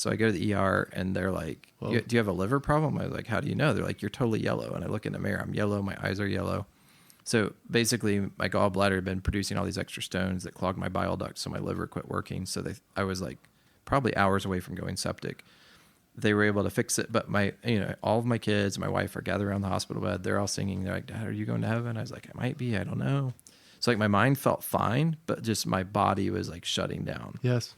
So I go to the ER and they're like, do you have a liver problem? I was like, how do you know? They're like, you're totally yellow. And I look in the mirror, I'm yellow. My eyes are yellow. So basically my gallbladder had been producing all these extra stones that clogged my bile ducts. So my liver quit working. So I was like probably hours away from going septic. They were able to fix it. But all of my kids, my wife are gathered around the hospital bed. They're all singing. They're like, Dad, are you going to heaven? I was like, I might be. I don't know. So like my mind felt fine, but just my body was like shutting down. Yes.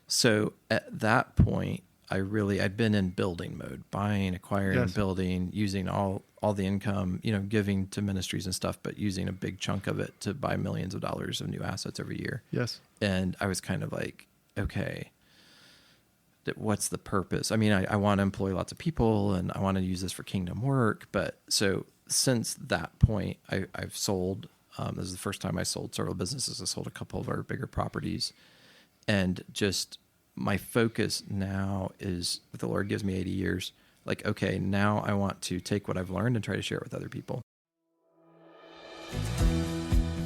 So at that point, I'd been in building mode, buying, acquiring, building, using all the income, giving to ministries and stuff, but using a big chunk of it to buy millions of dollars of new assets every year. Yes. And I was kind of like, okay, what's the purpose? I mean, I want to employ lots of people and I want to use this for kingdom work. But so since that point, I've sold, this is the first time I sold several businesses. I sold a couple of our bigger properties, and just my focus now is, if the Lord gives me 80 years, like, okay, now I want to take what I've learned and try to share it with other people.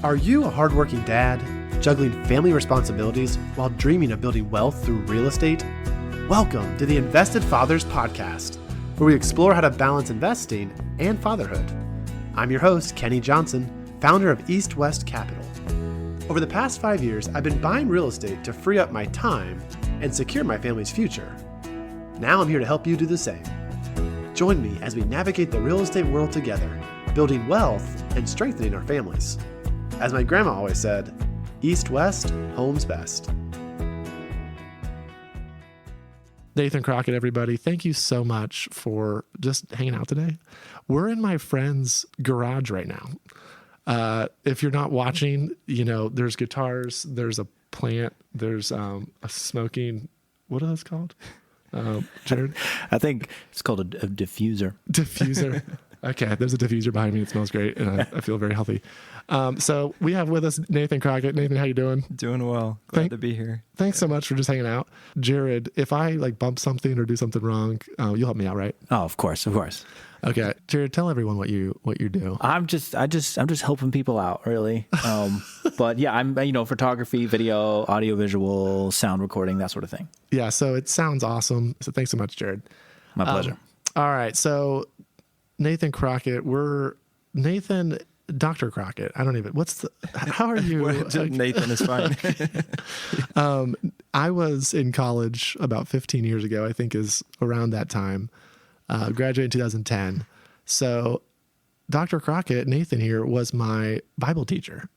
Are you a hardworking dad, juggling family responsibilities while dreaming of building wealth through real estate? Welcome to the Invested Fathers Podcast, where we explore how to balance investing and fatherhood. I'm your host, Kenny Johnson, founder of East West Capital. Over the past 5 years, I've been buying real estate to free up my time and secure my family's future. Now I'm here to help you do the same. Join me as we navigate the real estate world together, building wealth and strengthening our families. As my grandma always said, East West, home's best. Nathan Crockett, everybody, thank you so much for just hanging out today. We're in my friend's garage right now. If you're not watching, there's guitars, there's a plant, there's a smoking, what are those called? Jared? I think it's called a diffuser. Diffuser. Okay, there's a diffuser behind me. It smells great, and I feel very healthy. So we have with us Nathan Crockett. Nathan, how you doing? Doing well. Glad to be here. Thanks so much for just hanging out. Jared, if I bump something or do something wrong, you'll help me out, right? Oh, of course. Okay, Jared, tell everyone what you do. I'm just helping people out, really. But yeah, I'm photography, video, audio, visual, sound recording, that sort of thing. Yeah, so it sounds awesome. So thanks so much, Jared. My pleasure. All right, so Nathan Crockett, Dr. Crockett. I don't even, how are you? Nathan is fine. I was in college about 15 years ago, I think is around that time. Graduated in 2010. So Dr. Crockett, Nathan here, was my Bible teacher.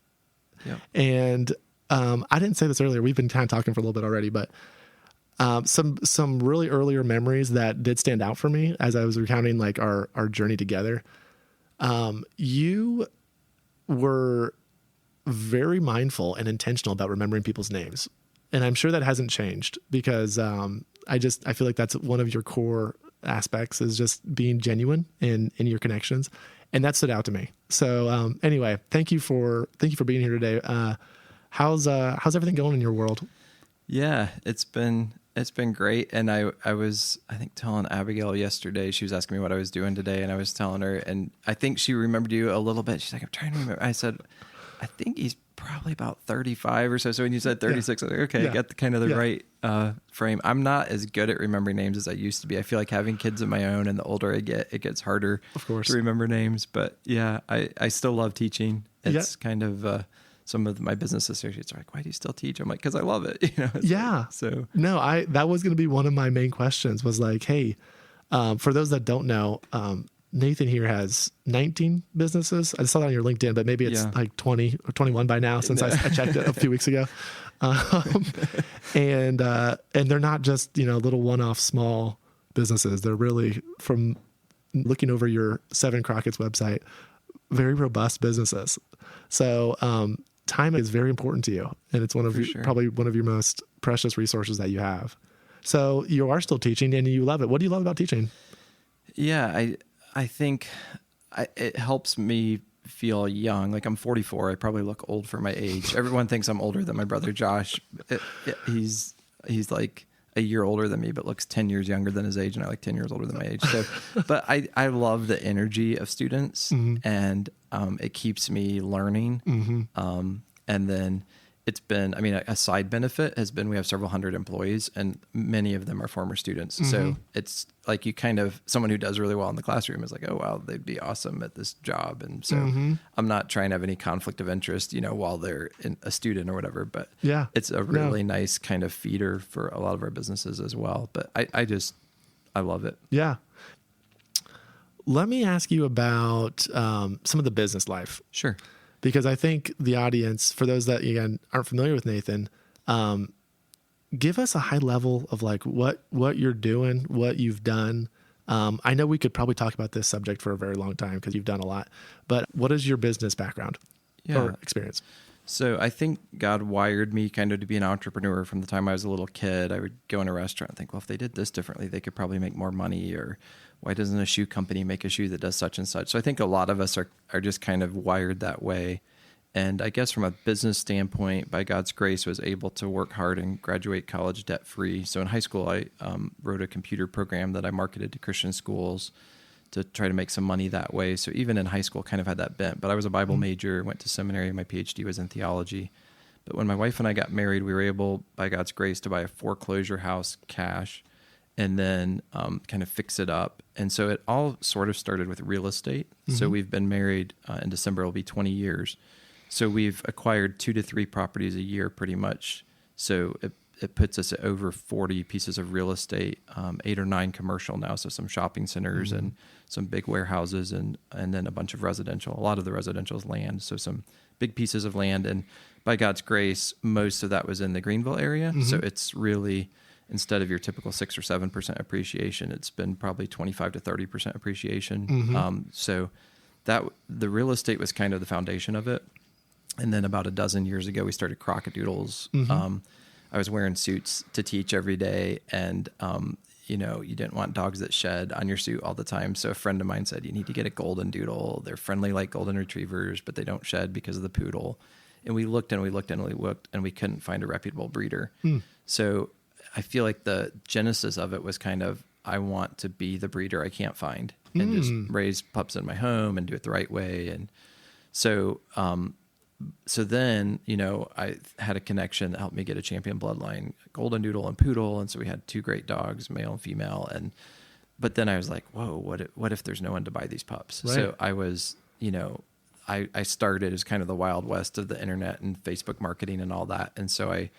Yep. And I didn't say this earlier. We've been kind of talking for a little bit already, but some really earlier memories that did stand out for me as I was recounting our journey together. You were very mindful and intentional about remembering people's names. And I'm sure that hasn't changed because I feel like that's one of your core aspects, is just being genuine in your connections. And that stood out to me. So anyway, thank you for being here today. How's everything going in your world? Yeah, it's been great. And I was telling Abigail yesterday, she was asking me what I was doing today, and I was telling her, and I think she remembered you a little bit. She's like, I'm trying to remember. I said, I think he's probably about 35 or so. So when you said 36, I was like, okay, I got the right frame. I'm not as good at remembering names as I used to be. I feel like having kids of my own, and the older I get, it gets harder to remember names. But yeah, I still love teaching. It's kind of some of my business associates are like, why do you still teach? I'm like, because I love it. That was going to be one of my main questions, was like, hey, for those that don't know, Nathan here has 19 businesses. I saw that on your LinkedIn, but maybe it's 20 or 21 by now, since I checked it a few weeks ago. And they're not just, little one-off small businesses. They're really, from looking over your Seven Crockett's website, very robust businesses. So, time is very important to you, and it's probably one of your most precious resources that you have. So you are still teaching, and you love it. What do you love about teaching? Yeah, I think it helps me feel young. Like, I'm 44. I probably look old for my age. Everyone thinks I'm older than my brother Josh. He's like a year older than me, but looks 10 years younger than his age, and I like 10 years older than my age. So, but I love the energy of students, and it keeps me learning. And then it's been, I mean, a side benefit has been we have several hundred employees and many of them are former students. So it's like you kind of, someone who does really well in the classroom is like, oh, wow, they'd be awesome at this job. And so I'm not trying to have any conflict of interest, while they're a student or whatever, but it's a really nice kind of feeder for a lot of our businesses as well. But I love it. Yeah. Let me ask you about some of the business life. Sure. Because I think the audience, for those that, again, aren't familiar with Nathan, give us a high level of like what you're doing, what you've done. I know we could probably talk about this subject for a very long time because you've done a lot, but what is your business background or experience? So I think God wired me kind of to be an entrepreneur from the time I was a little kid. I would go in a restaurant and think, well, if they did this differently, they could probably make more money, or why doesn't a shoe company make a shoe that does such and such? So I think a lot of us are just kind of wired that way. And I guess from a business standpoint, by God's grace, was able to work hard and graduate college debt free. So in high school, I wrote a computer program that I marketed to Christian schools to try to make some money that way. So even in high school, kind of had that bent. But I was a Bible major, went to seminary. My PhD was in theology. But when my wife and I got married, we were able, by God's grace, to buy a foreclosure house cash and then kind of fix it up. And so it all sort of started with real estate. So we've been married in December, it'll be 20 years. So we've acquired 2 to 3 properties a year pretty much. So it puts us at over 40 pieces of real estate, 8 or 9 commercial now. So some shopping centers and some big warehouses and then a bunch of residential. A lot of the residential is land. So some big pieces of land. And by God's grace, most of that was in the Greenville area. So it's really, instead of your typical 6 or 7% appreciation, it's been probably 25 to 30% appreciation. So that the real estate was kind of the foundation of it. And then about a dozen years ago, we started Crockodoodles. I was wearing suits to teach every day, and you didn't want dogs that shed on your suit all the time. So a friend of mine said, you need to get a golden doodle. They're friendly like golden retrievers, but they don't shed because of the poodle. And we looked and we looked and we looked, and we couldn't find a reputable breeder. So I feel like the genesis of it was kind of, I want to be the breeder I can't find and just raise pups in my home and do it the right way. And so then, I had a connection that helped me get a champion bloodline, golden doodle and poodle. And so we had 2 great dogs, male and female. But then I was like, whoa, what if there's no one to buy these pups? Right. So I was, I started as kind of the Wild West of the internet and Facebook marketing and all that. And so I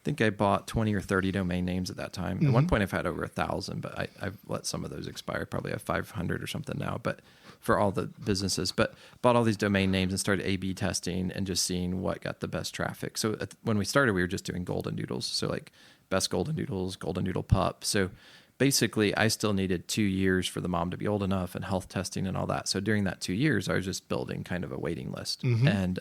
think I bought 20 or 30 domain names at that time. At one point I've had over 1,000, but I've let some of those expire. Probably have 500 or something now, but for all the businesses, but bought all these domain names and started A/B testing and just seeing what got the best traffic. So when we started, we were just doing golden doodles. So like best golden doodles, golden doodle pup. So basically I still needed 2 years for the mom to be old enough and health testing and all that. So during that 2 years, I was just building kind of a waiting list. And,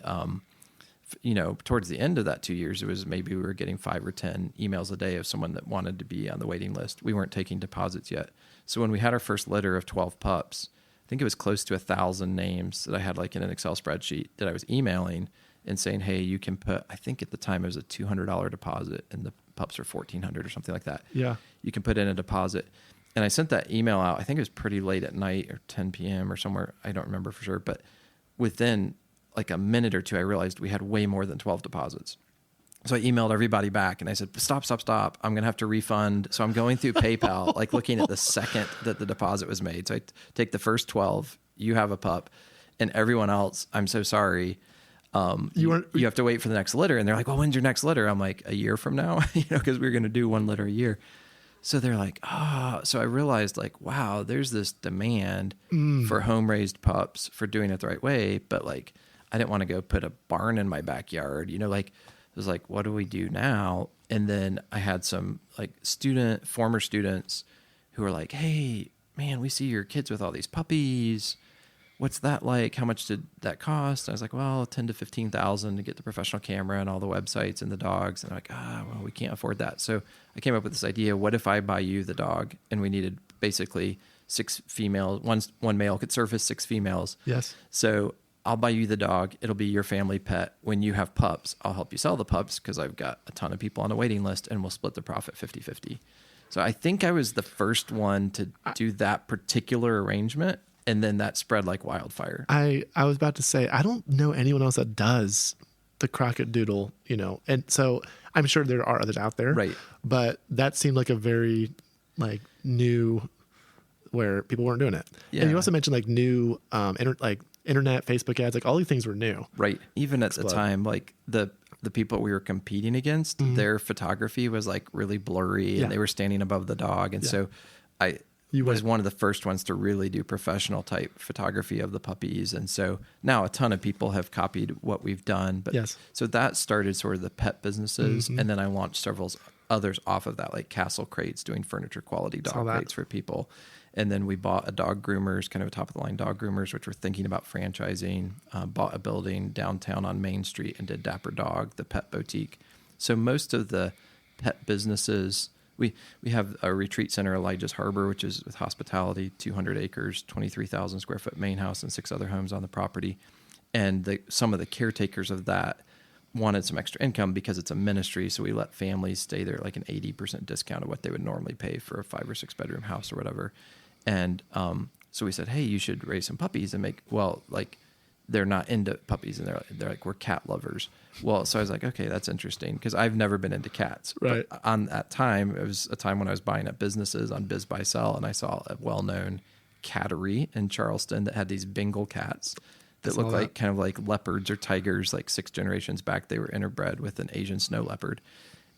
towards the end of that 2 years, it was maybe we were getting 5 or 10 emails a day of someone that wanted to be on the waiting list. We weren't taking deposits yet. So when we had our first litter of 12 pups, I think it was close to 1,000 names that I had like in an Excel spreadsheet that I was emailing and saying, hey, you can put, I think at the time it was a $200 deposit and the pups are $1,400 or something like that. Yeah. You can put in a deposit. And I sent that email out, I think it was pretty late at night or 10 p.m. or somewhere. I don't remember for sure. But within like a minute or two, I realized we had way more than 12 deposits. So I emailed everybody back and I said, stop. I'm going to have to refund. So I'm going through PayPal, like looking at the second that the deposit was made. So I take the first 12, you have a pup, and everyone else, I'm so sorry. You have to wait for the next litter. And they're like, well, when's your next litter? I'm like, a year from now, because we're going to do 1 litter a year. So they're like, so I realized like, wow, there's this demand for home-raised pups for doing it the right way. But like, I didn't want to go put a barn in my backyard, like, it was like, what do we do now? And then I had some like former students who were like, hey, man, we see your kids with all these puppies. What's that like? How much did that cost? And I was like, well, 10 to 15,000 to get the professional camera and all the websites and the dogs. And they're like, well, we can't afford that. So I came up with this idea. What if I buy you the dog? And we needed basically 6 females, one male could surface 6 females. Yes. So I'll buy you the dog. It'll be your family pet. When you have pups, I'll help you sell the pups because I've got a ton of people on a waiting list, and we'll split the profit 50-50. So I think I was the first one to do that particular arrangement, and then that spread like wildfire. I was about to say, I don't know anyone else that does the Crockett Doodle, and so I'm sure there are others out there, Right. But that seemed like a very like new, where people weren't doing it. Yeah. And you also mentioned like new, internet, Facebook ads, like all these things were new. Right. Even at the time, like the people we were competing against, their photography was like really blurry and they were standing above the dog. And so I was one of the first ones to really do professional type photography of the puppies. And so now a ton of people have copied what we've done. But so that started sort of the pet businesses. And then I launched several others off of that, like Castle Crates, doing furniture quality dog crates for people. And then we bought a dog groomers, kind of a top of the line dog groomers, which we're thinking about franchising, bought a building downtown on Main Street and did Dapper Dog, the pet boutique. So most of the pet businesses, we have a retreat center, Elijah's Harbor, which is with hospitality, 200 acres, 23,000 square foot main house and 6 other homes on the property. And some of the caretakers of that wanted some extra income because it's a ministry. So we let families stay there like an 80% discount of what they would normally pay for a 5 or 6 bedroom house or whatever. And so we said, hey, you should raise some puppies and they're not into puppies and they're like, we're cat lovers. Well, so I was like, okay, that's interesting because I've never been into cats. Right. But on that time, it was a time when I was buying up businesses on Biz Buy Sell, and I saw a well-known cattery in Charleston that had these Bengal cats that looked like kind of like leopards or tigers, like 6 generations back. They were interbred with an Asian snow leopard.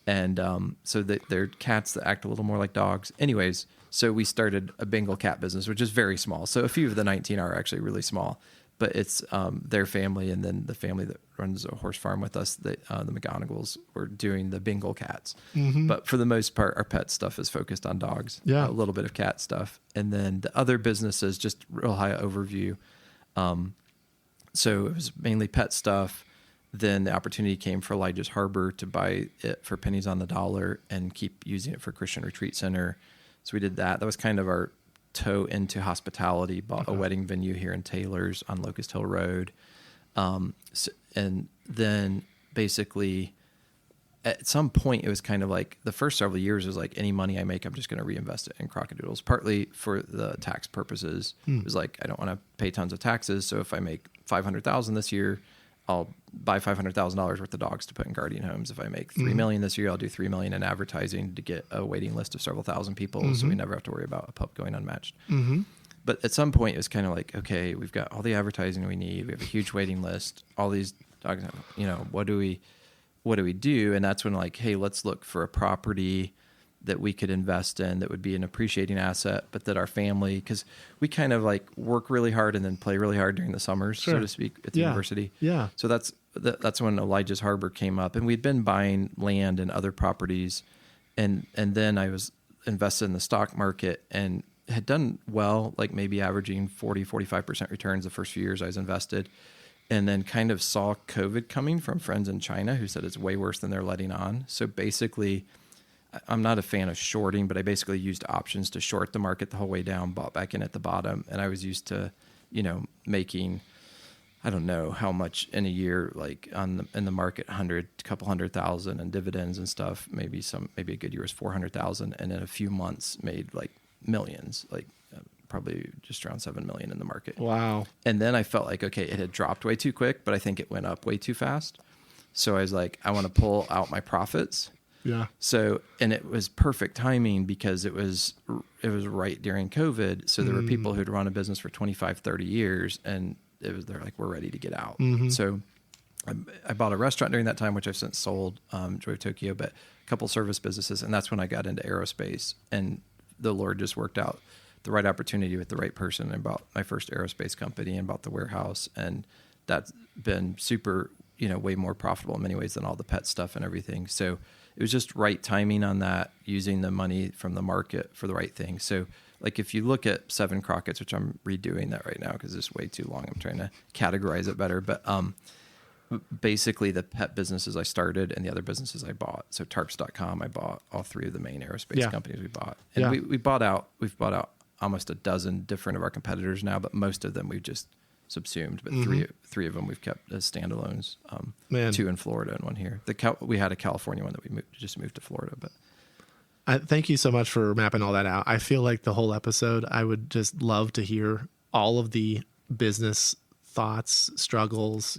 And so they're cats that act a little more like dogs. Anyways, so we started a Bengal cat business, which is very small. So a few of the 19 are actually really small, but it's their family and then the family that runs a horse farm with us, the McGonagals, were doing the Bengal cats. But for the most part, our pet stuff is focused on dogs, a little bit of cat stuff. And then the other businesses, just real high overview. So it was mainly pet stuff. Then the opportunity came for Elijah's Harbor to buy it for pennies on the dollar and keep using it for Christian Retreat Center. So we did that. That was kind of our toe into hospitality. Bought a wedding venue here in Taylor's on Locust Hill Road. And then basically at some point it was kind of like the first several years was like any money I make, I'm just going to reinvest it in Crockodoodles, partly for the tax purposes. It was like, I don't want to pay tons of taxes. So if I make $500,000 this year, I'll buy $500,000 worth of dogs to put in guardian homes. If I make $3 million this year, I'll do $3 million in advertising to get a waiting list of several thousand people. So we never have to worry about a pup going unmatched. But at some point it was kind of like, okay, we've got all the advertising we need. We have a huge waiting list, all these dogs, what do we do? And that's when like, hey, let's look for a property that we could invest in that would be an appreciating asset, but that our family, because we kind of like work really hard and then play really hard during the summers, so to speak, at the university. So that's when Elijah's Harbor came up, and we'd been buying land and other properties. And then I was invested in the stock market and had done well, like maybe averaging 45% returns the first few years I was invested. And then kind of saw COVID coming from friends in China who said it's way worse than they're letting on. So basically, I'm not a fan of shorting, but I basically used options to short the market the whole way down, bought back in at the bottom. And I was used to, making, I don't know how much in a year, like in the market, a couple 100,000 in dividends and stuff. Maybe a good year was 400,000. And in a few months made like millions, like probably just around 7 million in the market. Wow. And then I felt like, okay, it had dropped way too quick, but I think it went up way too fast. So I was like, I want to pull out my profits. Yeah. So, and it was perfect timing because it was right during COVID. So there were people who'd run a business for 25, 30 years and they're like, we're ready to get out. So I bought a restaurant during that time, which I've since sold, Joy of Tokyo, but a couple service businesses. And that's when I got into aerospace, and the Lord just worked out the right opportunity with the right person. And bought my first aerospace company and bought the warehouse. And that's been super, way more profitable in many ways than all the pet stuff and everything. So it was just right timing on that, using the money from the market for the right thing. So like if you look at 7 Crockett's, which I'm redoing that right now because it's way too long. I'm trying to categorize it better. But basically the pet businesses I started and the other businesses I bought. So tarps.com, I bought all 3 of the main aerospace companies we bought. And we've bought out almost a dozen different of our competitors now, but most of them we've just subsumed. But three of them we've kept as standalones. 2 in Florida and 1 here. We had a California one that we just moved to Florida. But thank you so much for mapping all that out. I feel like the whole episode, I would just love to hear all of the business thoughts, struggles,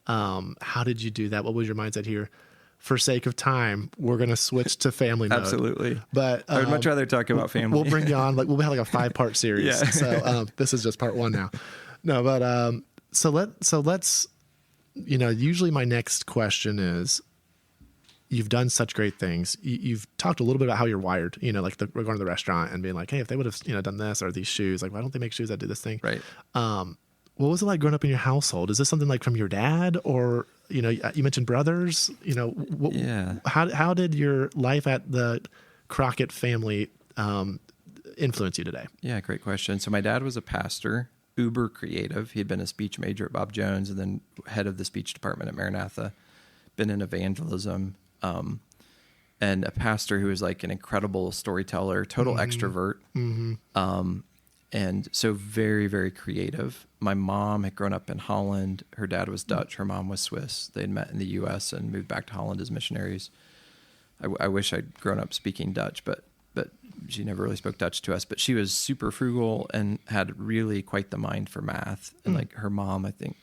How did you do that? What was your mindset here? For sake of time, we're going to switch to family mode. Absolutely. But I would much rather talk about family. We'll bring you on. We'll have like a 5-part series. Yeah. So this is just part 1 now. No, but so let's, usually my next question is, you've done such great things. You've talked a little bit about how you're wired, like we're going to the restaurant and being like, hey, if they would have, done this, or these shoes, like, why don't they make shoes that do this thing? Right. What was it like growing up in your household? Is this something like from your dad, or, you mentioned brothers, Yeah. How did your life at the Crockett family influence you today? Yeah, great question. So my dad was a pastor, uber creative. He had been a speech major at Bob Jones and then head of the speech department at Maranatha, been in evangelism, and a pastor who was like an incredible storyteller, total extrovert. And so very, very creative. My mom had grown up in Holland. Her dad was Dutch. Her mom was Swiss. They'd met in the U.S. and moved back to Holland as missionaries. I wish I'd grown up speaking Dutch, but she never really spoke Dutch to us. But she was super frugal and had really quite the mind for math. And like her mom, I think,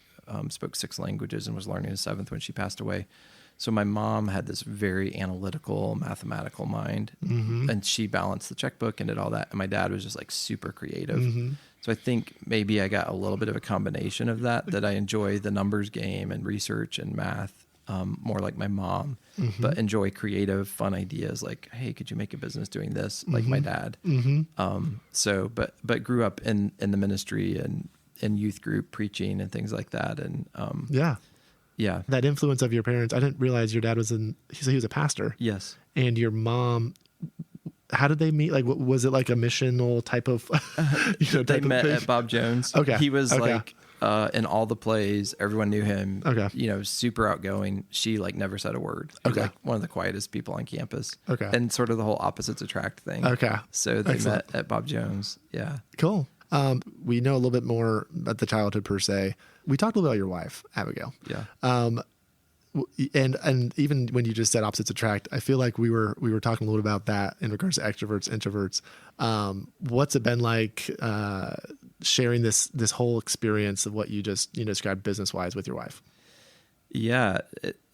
spoke 6 languages and was learning a 7th when she passed away. So my mom had this very analytical, mathematical mind, and she balanced the checkbook and did all that. And my dad was just like super creative. So I think maybe I got a little bit of a combination of that I enjoy the numbers game and research and math, more like my mom, but enjoy creative, fun ideas like, hey, could you make a business doing this? Like my dad. But grew up in the ministry and in youth group preaching and things like that. And yeah. That influence of your parents. I didn't realize your dad was he was a pastor. Yes. And your mom, how did they meet? Like, was it like a missional type of, They met at Bob Jones. Okay. He was like, in all the plays, everyone knew him. Okay. Super outgoing. She like never said a word. He was like one of the quietest people on campus. Okay. And sort of the whole opposites attract thing. Okay. So they Excellent. met at Bob Jones. Yeah. Cool. We know a little bit more about the childhood per se. We talked a little about your wife, Abigail. Yeah. And even when you just said opposites attract, I feel like we were talking a little about that in regards to extroverts, introverts. What's it been like sharing this whole experience of what you just described business wise with your wife? Yeah,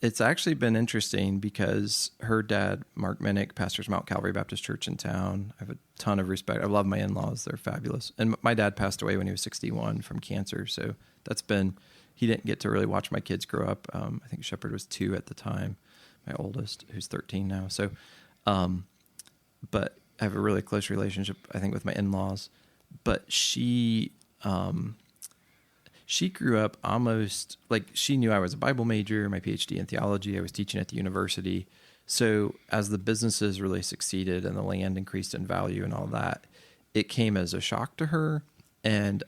it's actually been interesting because her dad, Mark Minnick, pastors Mount Calvary Baptist Church in town. I have a ton of respect. I love my in-laws. They're fabulous. And my dad passed away when he was 61 from cancer. So he didn't get to really watch my kids grow up. I think Shepard was 2 at the time, my oldest, who's 13 now. So, but I have a really close relationship, I think, with my in-laws. But she grew up almost like she knew I was a Bible major, my PhD in theology. I was teaching at the university. So as the businesses really succeeded and the land increased in value and all that, it came as a shock to her and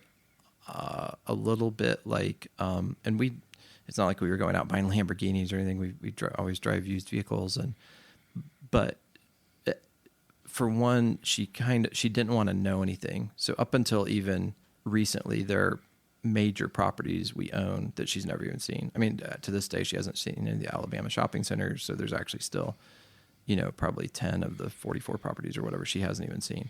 a little bit like, it's not like we were going out buying Lamborghinis or anything. We always drive used vehicles. But for one, she didn't want to know anything. So up until even recently, there are major properties we own that she's never even seen. I mean, to this day, she hasn't seen any of the Alabama shopping centers. So there's actually still, probably 10 of the 44 properties or whatever she hasn't even seen.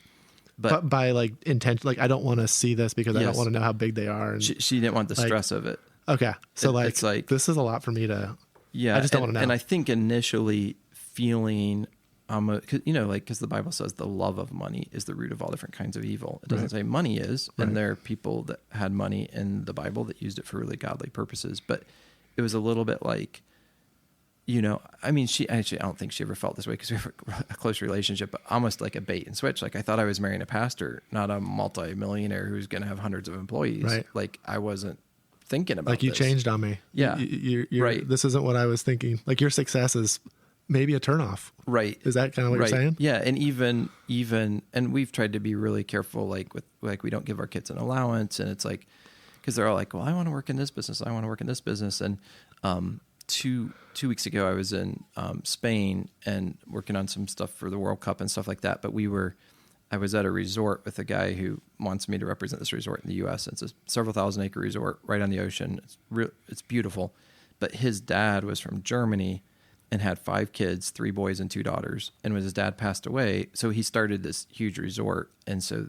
But by like intention, like I don't want to see this because I don't want to know how big they are. And she didn't want the stress of it. Okay. So it's like, this is a lot for me to, yeah. I just don't want to know. And I think initially feeling, because the Bible says the love of money is the root of all different kinds of evil. It doesn't say money is, and there are people that had money in the Bible that used it for really godly purposes. But it was a little bit like, I don't think she ever felt this way because we have a close relationship, but almost like a bait and switch. Like I thought I was marrying a pastor, not a multi-millionaire who's going to have hundreds of employees. Right. Like I wasn't thinking about like you this. Changed on me. Yeah. You're right. This isn't what I was thinking. Like your success is maybe a turnoff. Right. Is that kind of what you're saying? Yeah. And even, and we've tried to be really careful, we don't give our kids an allowance. And it's like, because they're all like, well, I want to work in this business. I want to work in this business. And, 2 weeks ago, I was in Spain and working on some stuff for the World Cup and stuff like that. But I was at a resort with a guy who wants me to represent this resort in the U.S. It's a several thousand acre resort right on the ocean. It's beautiful. But his dad was from Germany, and had 5 kids, 3 boys and 2 daughters. And when his dad passed away, so he started this huge resort. And so,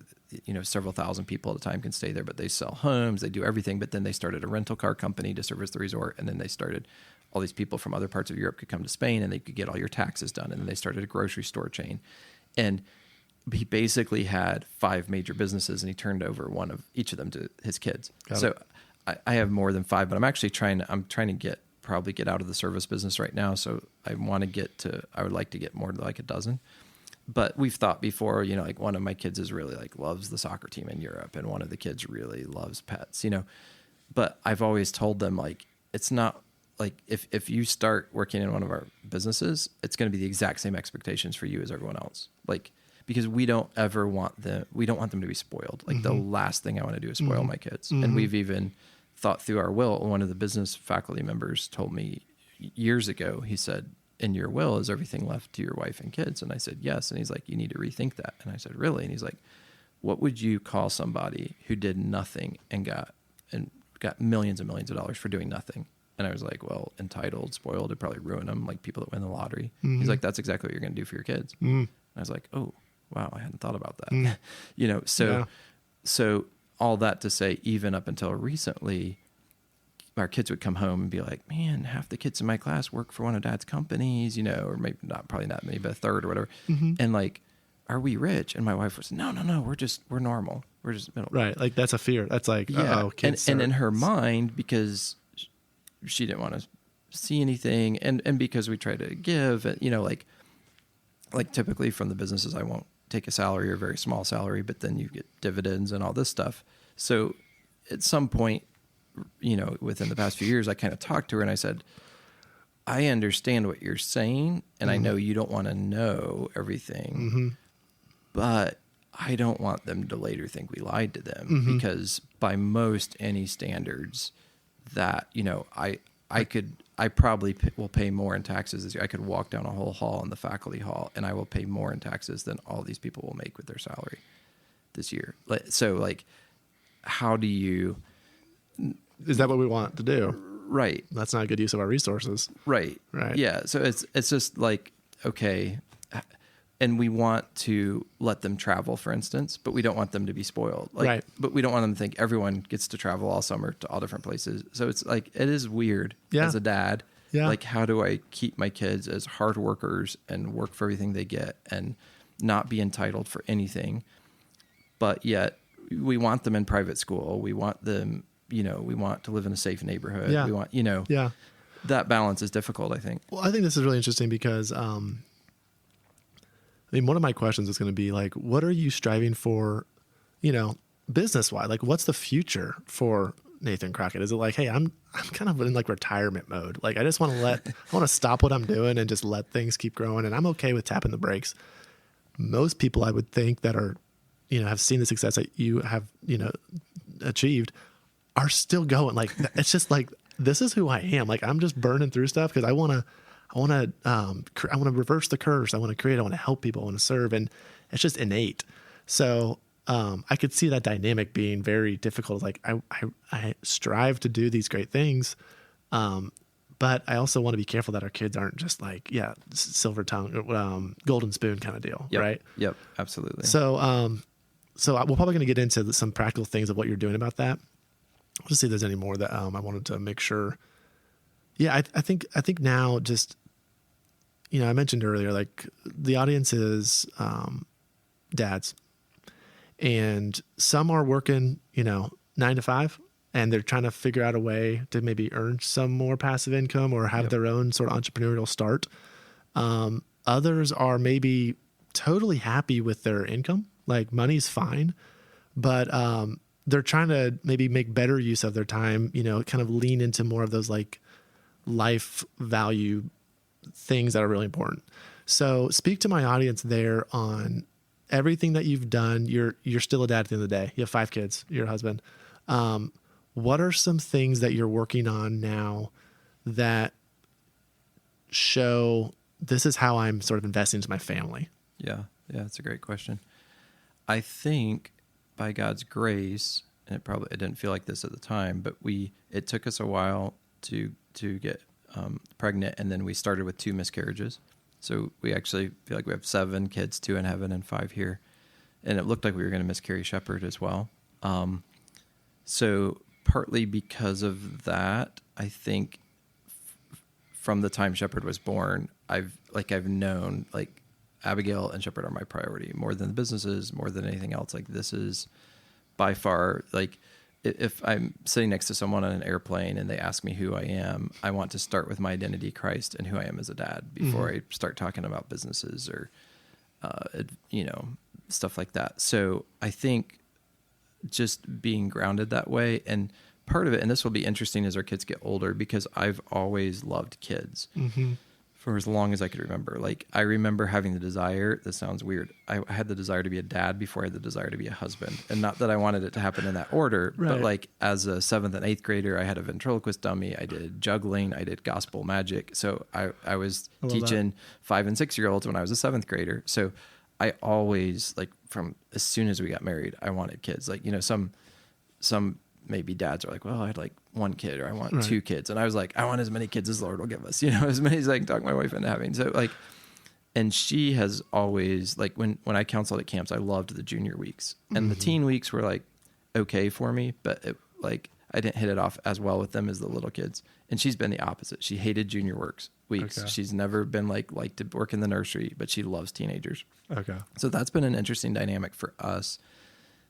several thousand people at a time can stay there, but they sell homes, they do everything. But then they started a rental car company to service the resort. And then they started, all these people from other parts of Europe could come to Spain and they could get all your taxes done. And then they started a grocery store chain. And he basically had 5 major businesses, and he turned over one of each of them to his kids. So I have more than 5, but I'm actually trying to probably get out of the service business right now. So I would like to get more like a dozen. But we've thought before, like one of my kids is really like loves the soccer team in Europe, and one of the kids really loves pets, but I've always told them, like, it's not like if you start working in one of our businesses, it's going to be the exact same expectations for you as everyone else. Like, because we don't want them to be spoiled. Like the last thing I want to do is spoil my kids. And we've even thought through our will. One of the business faculty members told me years ago, he said, in your will, is everything left to your wife and kids? And I said, yes. And he's like, you need to rethink that. And I said, really? And he's like, what would you call somebody who did nothing and got millions and millions of dollars for doing nothing? And I was like, well, entitled, spoiled, it'd probably ruin them, like people that win the lottery. He's like, that's exactly what you're going to do for your kids. And I was like, oh, wow, I hadn't thought about that. So all that to say, even up until recently, our kids would come home and be like, man, half the kids in my class work for one of Dad's companies, or maybe probably not many, but a third or whatever. And like, are we rich? And my wife was, no, we're normal. We're just middle. Right. Like that's a fear. That's like, kids. And in her mind, because she didn't want to see anything. And because we try to give, like typically from the businesses, I won't take a salary or a very small salary, but then you get dividends and all this stuff. So at some point, within the past few years, I kind of talked to her and I said, I understand what you're saying. And I know you don't want to know everything, but I don't want them to later think we lied to them, because by most any standards that, I probably will pay more in taxes this year. I could walk down a whole hall in the faculty hall and I will pay more in taxes than all these people will make with their salary this year. So like, how do you... Is that what we want to do? Right. That's not a good use of our resources. Right. Yeah. So it's just like, okay. And we want to let them travel, for instance, but we don't want them to be spoiled. Like, but we don't want them to think everyone gets to travel all summer to all different places. So it's like, it is weird as a dad. Yeah. Like, how do I keep my kids as hard workers and work for everything they get and not be entitled for anything? But yet we want them in private school. We want them, we want to live in a safe neighborhood. Yeah. We want, that balance is difficult, I think. Well, I think this is really interesting because, one of my questions is going to be like, what are you striving for, business wise? Like, what's the future for Nathan Crockett? Is it like, hey, I'm kind of in like retirement mode. Like, I just want to I want to stop what I'm doing and just let things keep growing. And I'm okay with tapping the brakes. Most people I would think that are, have seen the success that you have, achieved are still going. Like, it's just like, this is who I am. Like, I'm just burning through stuff because I want to reverse the curse. I want to create, I want to help people, I want to serve. And it's just innate. So, I could see that dynamic being very difficult. Like I strive to do these great things. But I also want to be careful that our kids aren't just like, silver tongue, golden spoon kind of deal. Right. Yep. Absolutely. So we're probably going to get into some practical things of what you're doing about that. We'll just see if there's any more that, I wanted to make sure. Yeah. I think now just, I mentioned earlier, like the audience is, dads, and some are working, 9 to 5, and they're trying to figure out a way to maybe earn some more passive income or have their own sort of entrepreneurial start. Others are maybe totally happy with their income. Like, money's fine, but, they're trying to maybe make better use of their time, kind of lean into more of those like life value things that are really important. So speak to my audience there on everything that you've done. You're still a dad at the end of the day. You have 5 kids, you're a husband. What are some things that you're working on now that show this is how I'm sort of investing into my family? Yeah. That's a great question. I think by God's grace, and it didn't feel like this at the time, but it took us a while to get pregnant, and then we started with 2 miscarriages. So we actually feel like we have 7 kids, 2 in heaven and 5 here. And it looked like we were going to miscarry Shepherd as well. So partly because of that, I think from the time Shepherd was born, I've known like Abigail and Shepherd are my priority more than the businesses, more than anything else. Like this is by far, like if I'm sitting next to someone on an airplane and they ask me who I am, I want to start with my identity, Christ, and who I am as a dad before I start talking about businesses or, stuff like that. So I think just being grounded that way, and part of it, and this will be interesting as our kids get older, because I've always loved kids for as long as I could remember. Like I remember having the desire, this sounds weird, I had the desire to be a dad before I had the desire to be a husband. And not that I wanted it to happen in that order, but like as a 7th and 8th grader, I had a ventriloquist dummy, I did juggling, I did gospel magic. So I was teaching 5 and 6-year-olds when I was a 7th grader. So I always, like from as soon as we got married, I wanted kids. Like, some maybe dads are like, well, I'd like 1 kid or I want 2 kids. And I was like, I want as many kids as the Lord will give us, as many as I can talk my wife into having. So like, and she has always, like when I counseled at camps, I loved the junior weeks, and the teen weeks were like okay for me, but I didn't hit it off as well with them as the little kids. And she's been the opposite. She hated junior weeks. Okay. She's never been like to work in the nursery, but she loves teenagers. Okay. So that's been an interesting dynamic for us,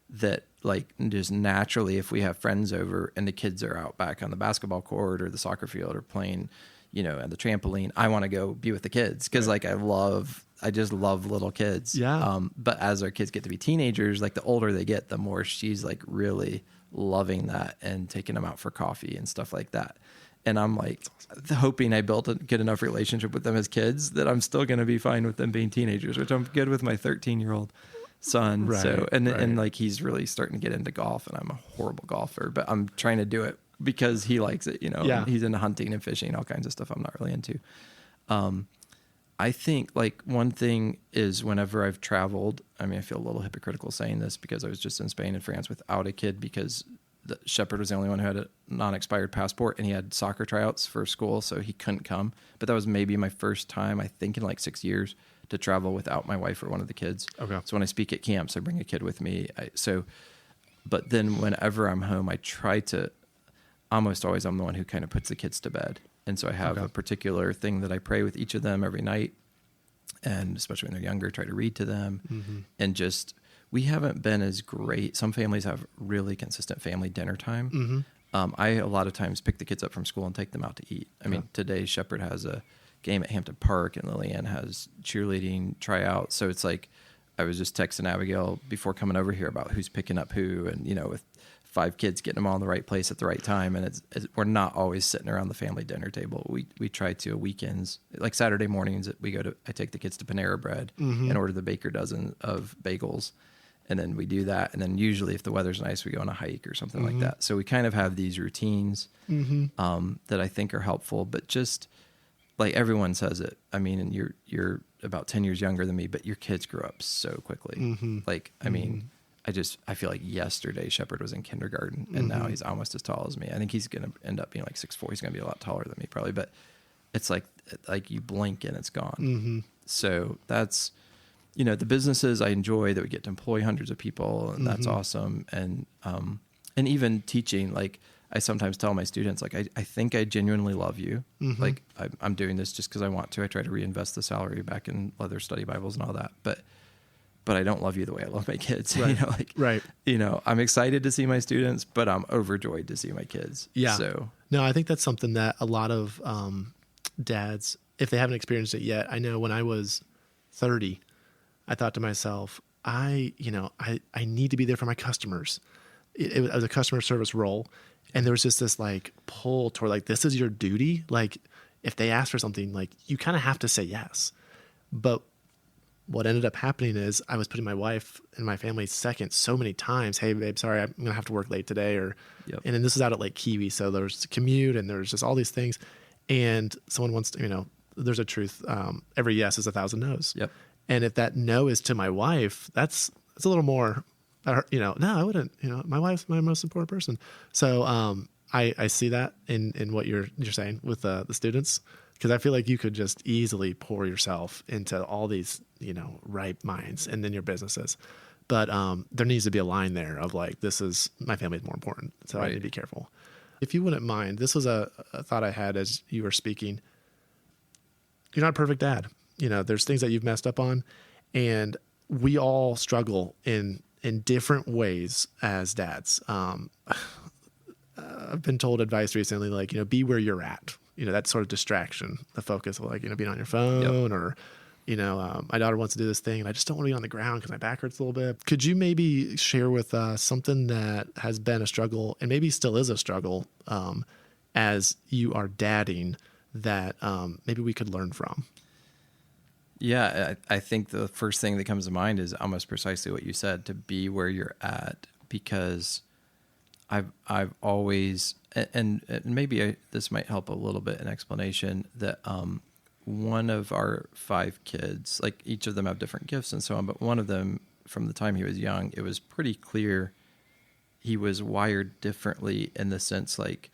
that like just naturally, if we have friends over and the kids are out back on the basketball court or the soccer field or playing, at the trampoline, I want to go be with the kids. Cause like I just love little kids. Yeah. But as our kids get to be teenagers, like the older they get, the more she's like really loving that and taking them out for coffee and stuff like that. And I'm like hoping I built a good enough relationship with them as kids that I'm still going to be fine with them being teenagers, which I'm good with my 13-year-old son. Right, so, and like, he's really starting to get into golf, and I'm a horrible golfer, but I'm trying to do it because he likes it, Yeah. He's into hunting and fishing, all kinds of stuff I'm not really into. I think like one thing is whenever I've traveled, I mean, I feel a little hypocritical saying this because I was just in Spain and France without a kid, because the Shepherd was the only one who had a non-expired passport, and he had soccer tryouts for school, so he couldn't come. But that was maybe my first time, I think, in like 6 years to travel without my wife or one of the kids. Okay. So when I speak at camps, I bring a kid with me. But then whenever I'm home, I try to, almost always I'm the one who kind of puts the kids to bed. And so I have a particular thing that I pray with each of them every night. And especially when they're younger, try to read to them. And just, we haven't been as great. Some families have really consistent family dinner time. I a lot of times pick the kids up from school and take them out to eat. I mean, today Shepherd has a game at Hampton Park, and Lillian has cheerleading tryouts. So it's like, I was just texting Abigail before coming over here about who's picking up who, and with 5 kids, getting them all in the right place at the right time. And we're not always sitting around the family dinner table. We try to, weekends, like Saturday mornings, I take the kids to Panera Bread and order the baker dozen of bagels. And then we do that. And then usually if the weather's nice, we go on a hike or something like that. So we kind of have these routines that I think are helpful, but just like everyone says it. I mean, and you're about 10 years younger than me, but your kids grow up so quickly. Like, I mean, I feel like yesterday Shepherd was in kindergarten, and now he's almost as tall as me. I think he's going to end up being like 6'4". He's going to be a lot taller than me probably, but it's like you blink and it's gone. So that's, the businesses I enjoy, that we get to employ hundreds of people, and that's awesome. And even teaching, like I sometimes tell my students, like, I think I genuinely love you. Like I'm doing this just because I want to. I try to reinvest the salary back in leather study Bibles and all that. But I don't love you the way I love my kids. Right. I'm excited to see my students, but I'm overjoyed to see my kids. Yeah. So no, I think that's something that a lot of dads, if they haven't experienced it yet, I know when I was 30, I thought to myself, I need to be there for my customers. It was a customer service role. And there was just this like pull toward like, this is your duty. Like if they ask for something, like you kind of have to say yes. But what ended up happening is I was putting my wife and my family second so many times. Hey babe, sorry, I'm going to have to work late today. And then this is out at Lake Kiwi. So there's commute and there's just all these things. And someone wants to, there's a truth. Every yes is 1,000 no's. Yep. And if that no is to my wife, it's a little more, no, I wouldn't, my wife's my most important person. So, I see that in what you're saying with the students, because I feel like you could just easily pour yourself into all these, ripe minds and then your businesses. But there needs to be a line there of like, my family is more important. So I need to be careful. If you wouldn't mind, this was a thought I had as you were speaking. You're not a perfect dad. There's things that you've messed up on, and we all struggle in different ways as dads. I've been told advice recently, like, be where you're at, that sort of distraction, the focus of like, being on your phone or, my daughter wants to do this thing and I just don't want to be on the ground because my back hurts a little bit. Could you maybe share with us something that has been a struggle and maybe still is a struggle as you are dadding that maybe we could learn from? Yeah, I think the first thing that comes to mind is almost precisely what you said, to be where you're at, because I've always, and maybe this might help a little bit in explanation, that one of our 5 kids, like each of them have different gifts and so on, but one of them, from the time he was young, it was pretty clear he was wired differently in the sense, like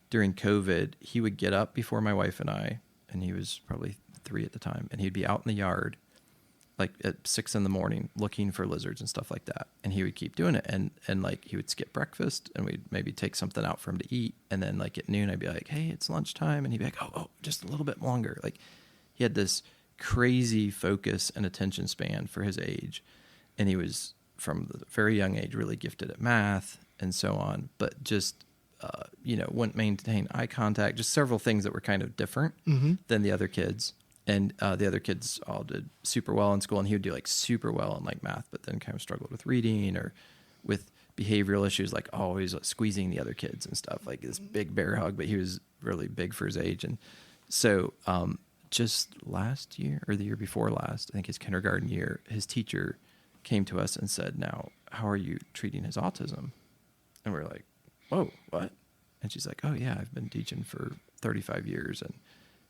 during COVID, he would get up before my wife and I, and he was probably 3 at the time, and he'd be out in the yard like at 6 a.m. looking for lizards and stuff like that. And he would keep doing it. And like he would skip breakfast and we'd maybe take something out for him to eat. And then like at noon, I'd be like, hey, it's lunchtime. And he'd be like, oh, just a little bit longer. Like he had this crazy focus and attention span for his age. And he was from the very young age, really gifted at math and so on, but just, wouldn't maintain eye contact, just several things that were kind of different than the other kids. And the other kids all did super well in school, and he would do like super well in like math, but then kind of struggled with reading or with behavioral issues, like always squeezing the other kids and stuff, like this big bear hug, but he was really big for his age. And so just last year or the year before last, I think his kindergarten year, his teacher came to us and said, now, how are you treating his autism? And we're like, whoa, what? And she's like, oh yeah, I've been teaching for 35 years and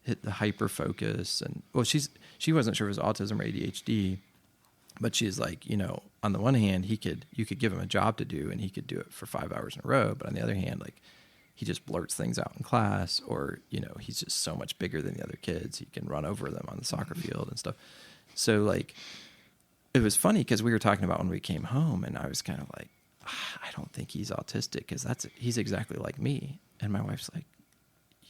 hit the hyper focus. And well, she wasn't sure if it was autism or ADHD, but she's like, on the one hand, you could give him a job to do and he could do it for 5 hours in a row. But on the other hand, like he just blurts things out in class, or, he's just so much bigger than the other kids. He can run over them on the soccer field and stuff. So like, it was funny because we were talking about when we came home, and I was kind of like, I don't think he's autistic because he's exactly like me. And my wife's like,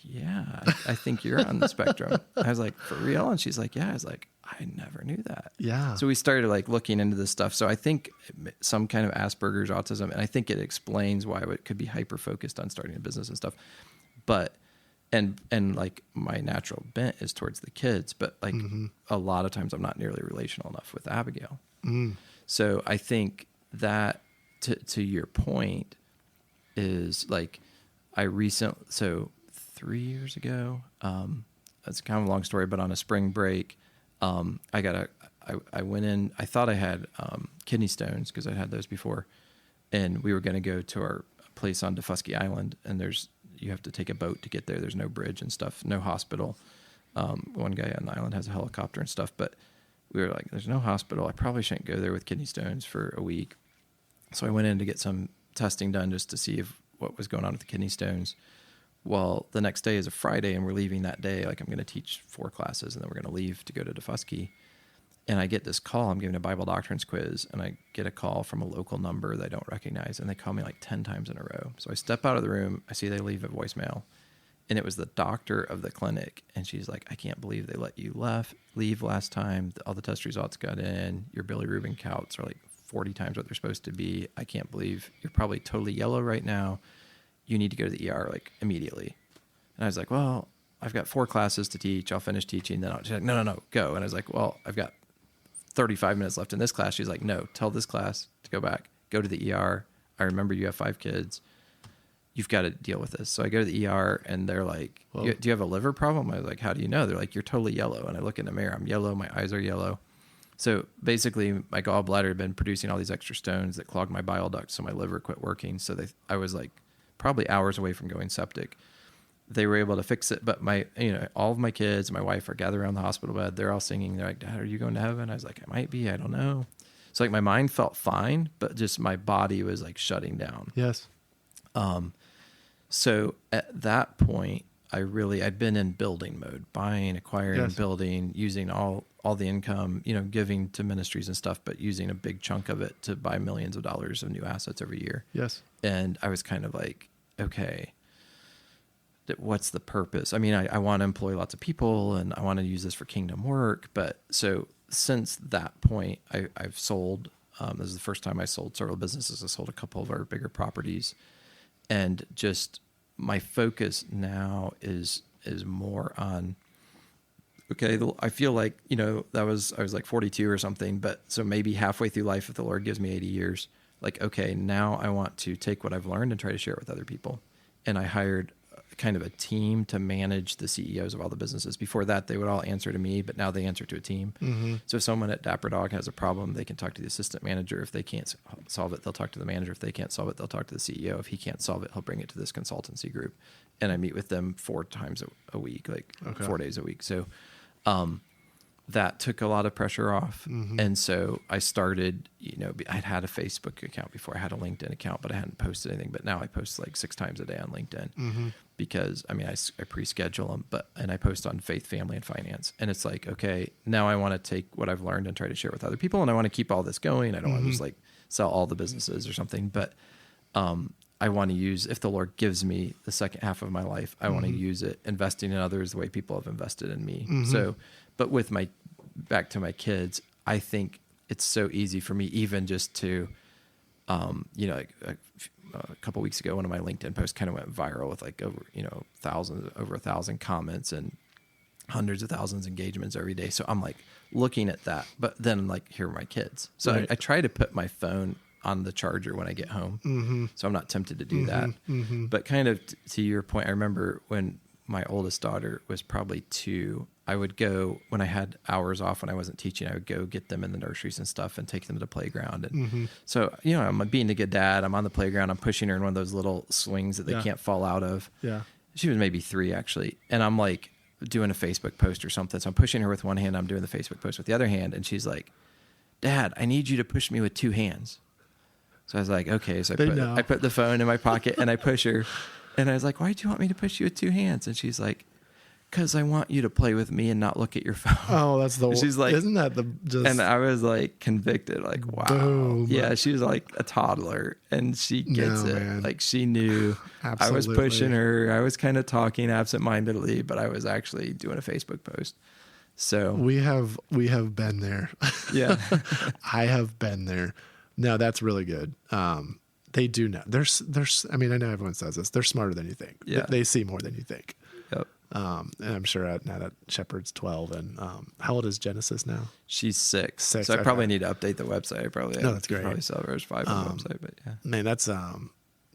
yeah, I think you're on the spectrum. I was like, for real? And she's like, yeah. I was like, I never knew that. Yeah. So we started like looking into this stuff. So I think some kind of Asperger's, autism, and I think it explains why it could be hyper focused on starting a business and stuff. But and like my natural bent is towards the kids, but like a lot of times I'm not nearly relational enough with Abigail. So I think that to your point is like so 3 years ago, that's kind of a long story, but on a spring break, I went in, I thought I had kidney stones because I'd had those before, and we were going to go to our place on Defusky Island, and you have to take a boat to get there. There's no bridge and stuff, no hospital. One guy on the island has a helicopter and stuff, but we were like, there's no hospital. I probably shouldn't go there with kidney stones for a week. So I went in to get some testing done just to see what was going on with the kidney stones. Well, the next day is a Friday, and we're leaving that day. Like I'm going to teach 4 classes, and then we're going to leave to go to Defusky. And I get this call. I'm giving a Bible doctrines quiz, and I get a call from a local number that I don't recognize, and they call me like 10 times in a row. So I step out of the room. I see they leave a voicemail, and it was the doctor of the clinic. And she's like, I can't believe they let you leave last time. All the test results got in. Your bilirubin counts are like 40 times what they're supposed to be. I can't believe you're probably totally yellow right now. You need to go to the ER like immediately. And I was like, well, I've got 4 classes to teach. I'll finish teaching. Then she's like, no, go. And I was like, well, I've got 35 minutes left in this class. She's like, no, tell this class to go back, go to the ER. I remember you have 5 kids. You've got to deal with this. So I go to the ER, and they're like, do you have a liver problem? I was like, how do you know? They're like, you're totally yellow. And I look in the mirror. I'm yellow. My eyes are yellow. So basically my gallbladder had been producing all these extra stones that clogged my bile duct. So my liver quit working. So I was like probably hours away from going septic. They were able to fix it. But all of my kids, my wife are gathered around the hospital bed. They're all singing. They're like, Dad, are you going to heaven? I was like, I might be. I don't know. So like my mind felt fine, but just my body was like shutting down. Yes. So at that point, I'd been in building mode, buying, acquiring, building, using all the income, giving to ministries and stuff, but using a big chunk of it to buy millions of dollars of new assets every year. Yes. And I was kind of like, okay, what's the purpose? I mean, I want to employ lots of people and I want to use this for kingdom work. But so since that point, I've sold, this is the first time I sold several businesses. I sold a couple of our bigger properties, and just my focus now is more on, okay, I feel like, I was like 42 or something, but so maybe halfway through life, if the Lord gives me 80 years, like, okay, now I want to take what I've learned and try to share it with other people. And I hired kind of a team to manage the CEOs of all the businesses. Before that, they would all answer to me, but now they answer to a team. Mm-hmm. So if someone at Dapper Dog has a problem, they can talk to the assistant manager. If they can't solve it, they'll talk to the manager. If they can't solve it, they'll talk to the CEO. If he can't solve it, he'll bring it to this consultancy group. And I meet with them 4 times a week, 4 days a week. So that took a lot of pressure off. Mm-hmm. And so I started, I'd had a Facebook account before. I had a LinkedIn account, but I hadn't posted anything. But now I post like 6 times a day on LinkedIn. Mm-hmm. Because I pre-schedule them, and I post on faith, family, and finance. And it's like, okay, now I want to take what I've learned and try to share it with other people. And I want to keep all this going. I don't want to just like sell all the businesses or something, but I want to use, if the Lord gives me the second half of my life, I want to use it investing in others the way people have invested in me. So, but with back to my kids, I think it's so easy for me, even just to, a couple weeks ago, one of my LinkedIn posts kind of went viral with like over 1,000 comments and hundreds of thousands of engagements every day. So I'm like looking at that, but then like, here are my kids. So right. I try to put my phone on the charger when I get home. So I'm not tempted to do that. But kind of to your point, I remember when my oldest daughter was probably 2, I would go, when I had hours off when I wasn't teaching, I would go get them in the nurseries and stuff and take them to the playground. And so, I'm being a good dad. I'm on the playground. I'm pushing her in one of those little swings that they can't fall out of. Yeah. She was maybe 3 actually. And I'm like doing a Facebook post or something. So I'm pushing her with one hand. I'm doing the Facebook post with the other hand. And she's like, Dad, I need you to push me with 2 hands. So I was like, okay. So I put the phone in my pocket and I push her. And I was like, why do you want me to push you with 2 hands? And she's like, because I want you to play with me and not look at your phone. Oh, that's the. She's like, isn't that the? Just and I was like convicted, like, wow, boom. Yeah. She was like a toddler, and she gets it. Man. Like she knew. Absolutely. I was pushing her. I was kind of talking absentmindedly, but I was actually doing a Facebook post. So we have been there. Yeah, I have been there. No, that's really good. They do know. There's. I mean, I know everyone says this. They're smarter than you think. Yeah. They see more than you think. Yep. And I'm sure now that Shepherd's 12, and how old is Genesis now? She's 6. So I probably need to update the website. That's great. Probably sell verse 5 on the website, but yeah. Man, that's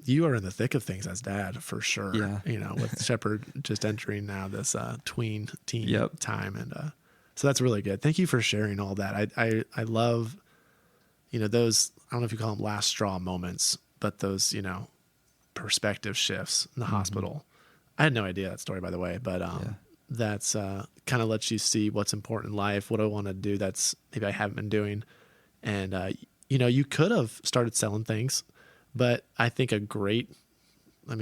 you are in the thick of things as dad for sure. Yeah. With Shepherd just entering now this tween teen time, and so that's really good. Thank you for sharing all that. I love, those. I don't know if you call them last straw moments, but those perspective shifts in the hospital. I had no idea that story, by the way, but that's kind of lets you see what's important in life, what I want to do that's maybe I haven't been doing. And, you could have started selling things, but I think a great,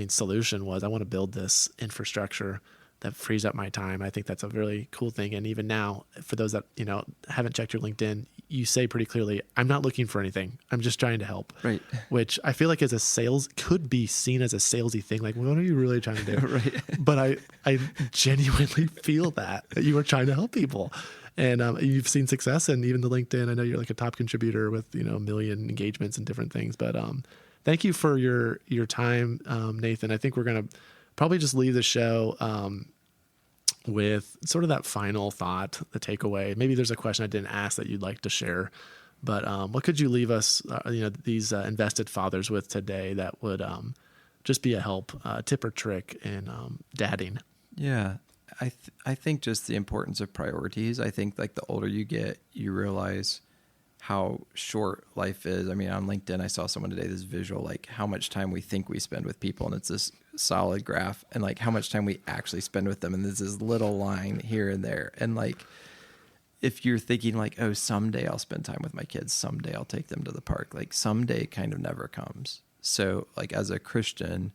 solution was I want to build this infrastructure that frees up my time. I think that's a really cool thing. And even now, for those that, haven't checked your LinkedIn, you say pretty clearly, I'm not looking for anything. I'm just trying to help. Right. Which I feel like as a sales could be seen as a salesy thing. Like, what are you really trying to do? Right. But I genuinely feel that you are trying to help people. And you've seen success, and even the LinkedIn, I know you're like a top contributor with, 1 million engagements and different things. But thank you for your time, Nathan. I think we're going to probably just leave the show with sort of that final thought, the takeaway. Maybe there's a question I didn't ask that you'd like to share, but what could you leave us, these invested fathers with today that would just be a help, tip or trick in dadding? Yeah, I think just the importance of priorities. I think like the older you get, you realize how short life is. I mean, on LinkedIn, I saw someone today, this visual, like how much time we think we spend with people. And it's this solid graph, and like how much time we actually spend with them. And there's this little line here and there. And like, if you're thinking like, oh, someday I'll spend time with my kids, someday I'll take them to the park, like someday kind of never comes. So like as a Christian,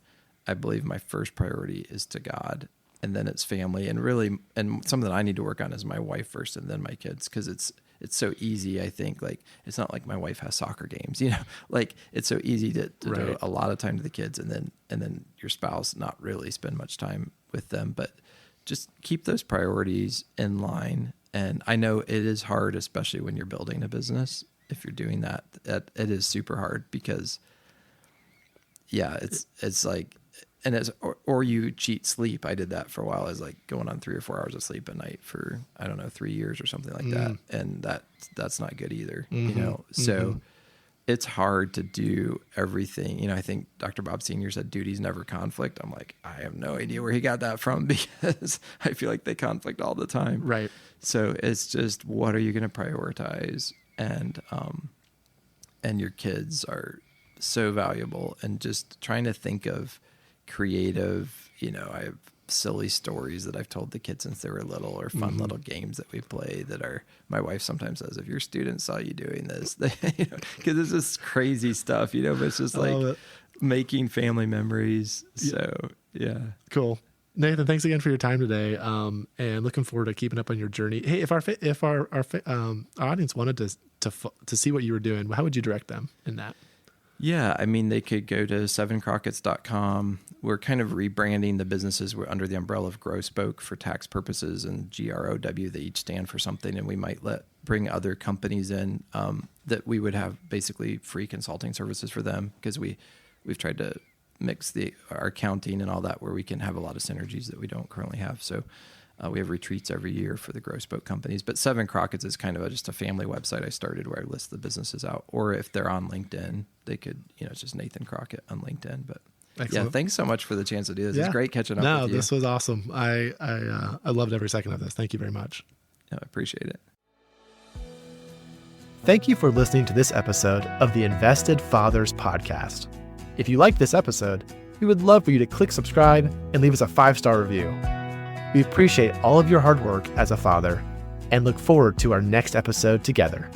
I believe my first priority is to God, and then it's family, and really, and something that I need to work on is my wife first, and then my kids, because it's so easy. I think like it's not like my wife has soccer games, like it's so easy to devote a lot of time to the kids, and then your spouse not really spend much time with them, but just keep those priorities in line. And I know it is hard, especially when you're building a business. If you're doing that, it is super hard because, it's like, and or you cheat sleep. I did that for a while. I was like going on 3 or 4 hours of sleep a night for, I don't know, 3 years or something like that. And that's not good either, So it's hard to do everything. I think Dr. Bob Sr. said duties never conflict. I'm like, I have no idea where he got that from because I feel like they conflict all the time. Right. So it's just, what are you going to prioritize? And your kids are so valuable, and just trying to think of creative, I have silly stories that I've told the kids since they were little, or fun little games that we play that are, my wife sometimes says, if your students saw you doing this, because it's just crazy stuff, but it's just like making family memories. So yeah. Cool. Nathan, thanks again for your time today. And looking forward to keeping up on your journey. Hey, if our audience wanted to see what you were doing, how would you direct them in that? Yeah, I mean, they could go to 7crockets.com. We're kind of rebranding the businesses. We're under the umbrella of Growspoke for tax purposes, and GROW, they each stand for something, and we might bring other companies in that we would have basically free consulting services for them, because we've tried to mix our accounting and all that where we can have a lot of synergies that we don't currently have. So we have retreats every year for the Growspoke companies. But 7 Crockett's is kind of just a family website I started where I list the businesses out. Or if they're on LinkedIn, they could, it's just Nathan Crockett on LinkedIn. But excellent. Yeah, thanks so much for the chance to do this. Yeah. It's great catching up with you. No, this was awesome. I loved every second of this. Thank you very much. No, I appreciate it. Thank you for listening to this episode of the Invested Fathers Podcast. If you liked this episode, we would love for you to click subscribe and leave us a 5-star review. We appreciate all of your hard work as a father and look forward to our next episode together.